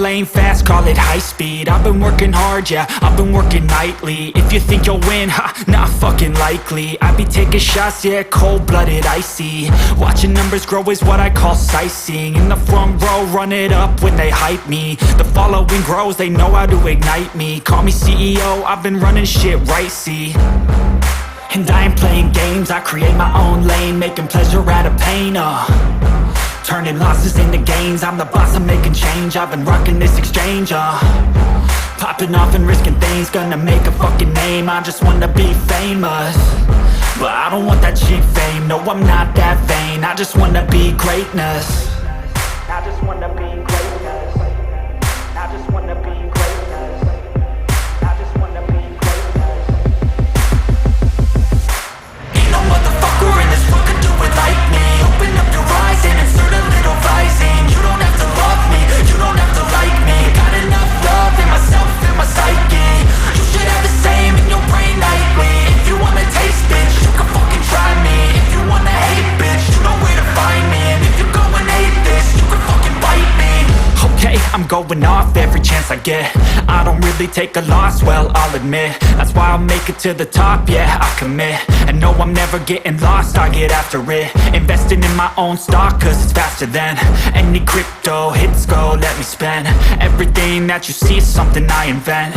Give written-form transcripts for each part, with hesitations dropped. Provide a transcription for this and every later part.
lane fast, call it high speed. I've been working hard, yeah, I've been working nightly. If you think you'll win, ha, not fucking likely. I be taking shots, yeah, cold-blooded, icy. Watching numbers grow is what I call sightseeing. In the front row, run it up when they hype me. The following grows, they know how to ignite me. Call me CEO, I've been running shit right, see. And I ain't playing games, I create my own lane, making pleasure out of pain, turning losses into gains. I'm the boss, I'm making change. I've been rocking this exchange, popping off and risking things. Gonna make a fucking name, I just wanna be famous. But I don't want that cheap fame, no, I'm not that vain. I just wanna be greatness. I just wanna be greatness. I just wanna be greatness. I just wanna be greatness. Ain't no motherfucker in this world can do it like me. Open up your eyes and insert a little rising. You don't have to love me, you don't have to like me. Got enough love in myself, in my psyche. You should have the same in your brain nightly. If you wanna taste, bitch, you can fucking try me. If you wanna hate, bitch, you know where to find me. And if you go and hate this, you can fucking bite me. Okay, I'm going off every chance I get. I don't really take a loss, well, I'll admit. That's why I'll make it to the top, yeah, I commit. And no, I'm never getting lost, I get after it. Investing in my own stock, cause it's faster than any crypto hits go, let me spend. Everything that you see is something I invent.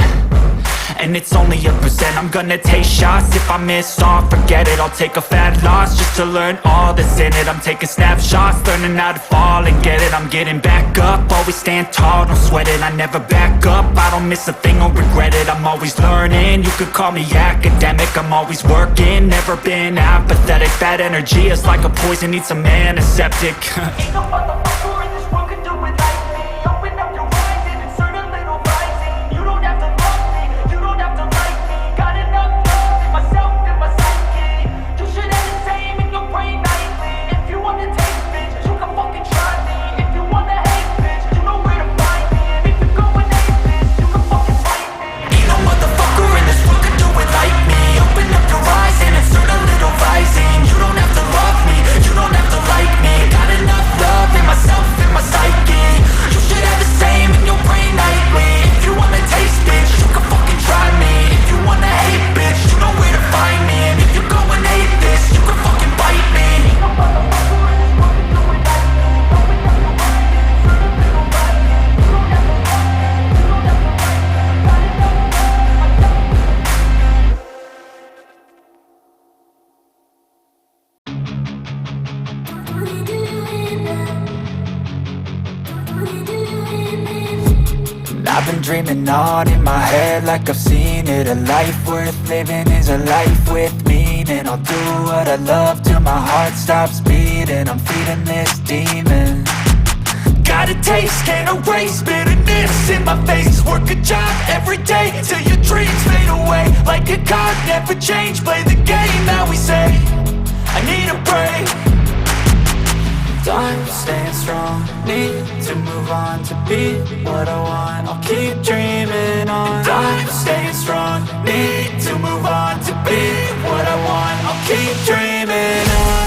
And it's only a percent. I'm gonna take shots. If I miss all, forget it. I'll take a fat loss just to learn all that's in it. I'm taking snapshots, learning how to fall and get it. I'm getting back up, always stand tall, don't sweat it. I never back up, I don't miss a thing or regret it. I'm always learning, you could call me academic. I'm always working, never been apathetic. That energy is like a poison, needs some antiseptic. Ain't no motherfucker in this world can do it like me. Open up your eyes and insert a little rising. You don't have to love me, you don't have to like me. Got enough love in myself, in my psyche. You should have the same in your brain nightly. If you wanna taste, bitch, you can fucking try me. If you wanna hate, bitch, you know where to find me. And if you go and hate this, you can fucking fight me. Ain't no motherfucker in this world can do it like me. Open up your eyes and insert a little rising. You don't have to love me, you don't have to like me. Got enough love in myself, in my psyche. You should have the same in your brain nightly. If you wanna taste, bitch, you can fucking try me. If you wanna hate, bitch, you know where to find me. And if you go and hate this, you can fucking bite me. Ain't no motherfucker in this world can do it like me. Open up your eyes and insert a little rising. You don't have to love me, you don't have to like me. Got enough love in I've been dreaming on in my head like I've seen it. A life worth living is a life with meaning. I'll do what I love till my heart stops beating. I'm feeding this demon. Got a taste, can't erase bitterness in my face. Work a job every day till your dreams fade away. Like a card, never change, play the game that we say. I need a break. I'm staying strong, need to move on to be what I want. I'll keep dreaming on. I'm staying strong, need to move on to be what I want. I'll keep dreaming on.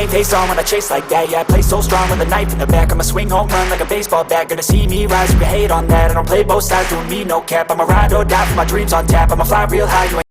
Face on when I chase like that, yeah, I play so strong with a knife in the back. I'ma swing home run like a baseball bat. Gonna see me rise, you can hate on that. I don't play both sides, doing me no cap. I'ma ride or die for my dreams on tap. I'ma fly real high, you ain't